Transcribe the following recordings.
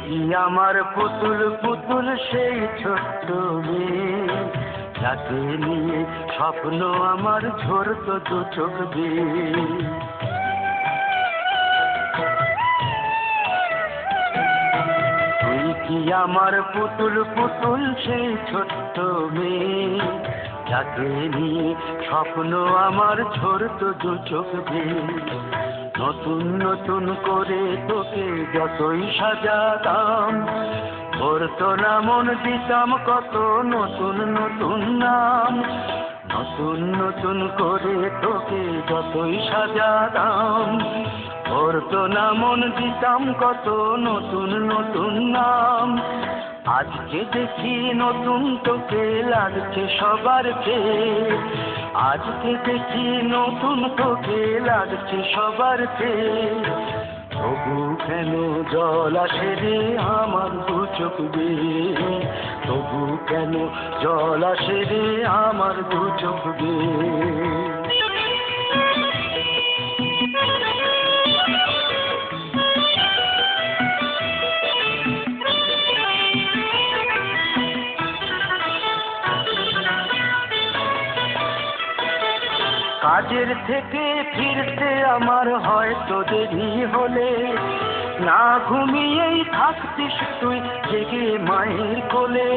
কি আমার পুতুল পুতুল সেই ছোট্ট মেয়ে, যাকে নিয়ে স্বপ্ন আমার ঝরতো দু চোখ বেয়ে। তুই কি আমার পুতুল পুতুল সেই ছোট্ট মেয়ে, যাকে নিয়ে স্বপ্ন আমার ঝরতো দু চোখ বেয়ে। নতুন নতুন করে তোকে যতই সাজাতাম, ভরতো না মন দিতাম কত নতুন নতুন নাম। নতুন নতুন করে তোকে যতই সাজাতাম, ভরতো না মন দিতাম কত নতুন নতুন নাম। আজকে দেখি নতুন তোকে লাগছে সবার চেয়ে, আজকে দেখি নতুন তোকে লাগছে সবার চেয়ে। তবু কেন জল আসে রে আমার দু চোখ বেয়ে, তবু কেন জল আসে রে আমার দু চোখ বেয়ে। কাজের থেকে ফিরতে আমার হয়তো দেরি হলে, না ঘুমিয়েই থাকতিস তুই জেগে মায়ের কোলে।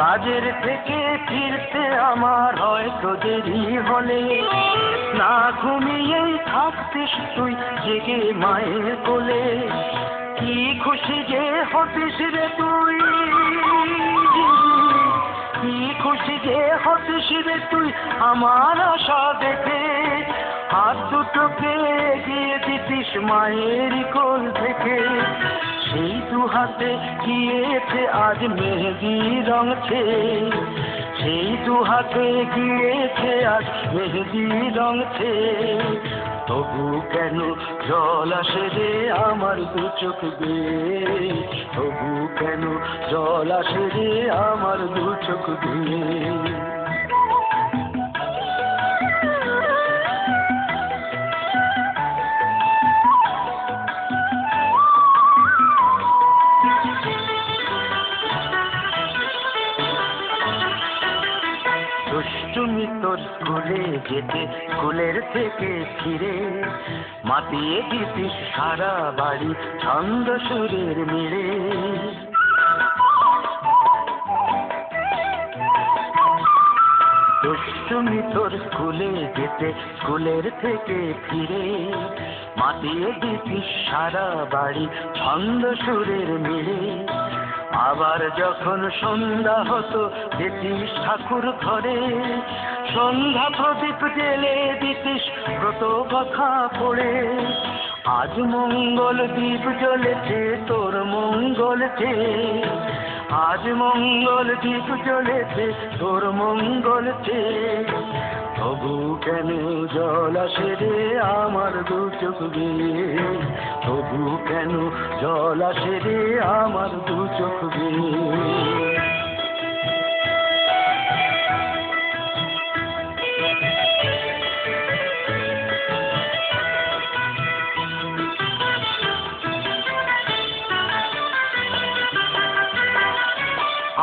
কাজের থেকে ফিরতে আমার হয়তো দেরি হলে, না ঘুমিয়েই থাকতিস তুই জেগে মায়ের কোলে। কি খুশি যে হতিস রে তুই, কি খুশি যে হতিস রে তুই আমার আশা দেখে। হাত দুটোকে এগিয়ে দিতিস মায়ের কোল থেকে, সেই দু হাতে গিয়েছে আজ মেহেদি রং ছেয়ে। সেই দু হাতে গিয়েছে আজ মেহেদি রং ছেয়ে। তবু কেন জল আসে রে আমার দু চোখ বেয়ে, তবু কেন জল আসে রে আমার দু চোখ বেয়ে। দুষ্টুমি তোর স্কুলে যেতে, স্কুলের থেকে ফিরে মাতিয়ে দিতিস সারা বাড়ি ছন্দ সুরের মিলে। দুষ্টুমি তোর স্কুলে যেতে, স্কুলের থেকে ফিরে মাতিয়ে দিতিস সারা বাড়ি ছন্দ সুরের মিলে। আবার যখন সন্ধ্যা হতো যেতিস ঠাকুর ঘরে, সন্ধ্যা প্রদীপ জেলে দিতিস ব্রত কথা পড়ে। আজ মঙ্গল দ্বীপ জ্বলেছে তোর মঙ্গল চেয়ে, আজ মঙ্গল দ্বীপ জ্বলেছে তোর মঙ্গল চেয়ে। তবু কেন জল আসে রে আমার দু চোখ বেয়ে, তবু কেন জল আসে রে আমার দু চোখ বেয়ে।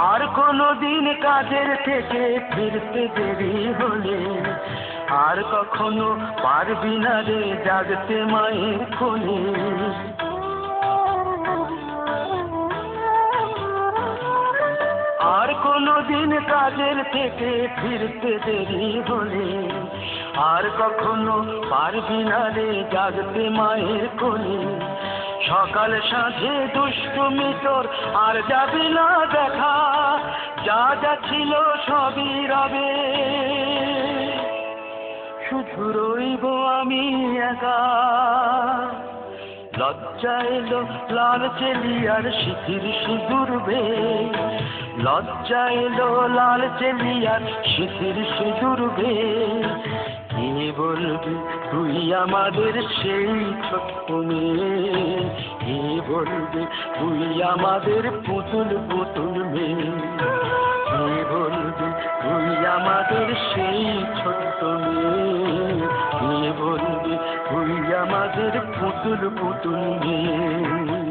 আর কোনদিন কাজের থেকে ফিরতে দেরি হলে, আর কখনো পারবি না রে জাগতে মায়ের কোলে। আর কোনদিন কাজের থেকে ফিরতে দেরি হলে, আর কখনো পারবি না রে জাগতে মায়ের কোলে। সকাল সাঁঝে দুষ্টুমি তোর আর যাবি না দেখা, যা যা ছিল সবই রবে, শুধু রইব আমি একা। লজ্জা এলো লাল চেলিয়ার সিঁথির সিঁদুর বেয়ে, লজ্জা এলো লাল চেলিয়ার সিঁথির সিঁদুর বেয়ে। কে বলবি তুই আমাদের সেই ছোট্ট মেয়ে, কে বলবি তুই আমাদের পুতুল পুতুল মেয়ে। কে বলবি তুই আমাদের সেই ছোট্ট মেয়ে, কে বলবি তুই আমাদের তোদের পুতুল পুতুল নিয়ে।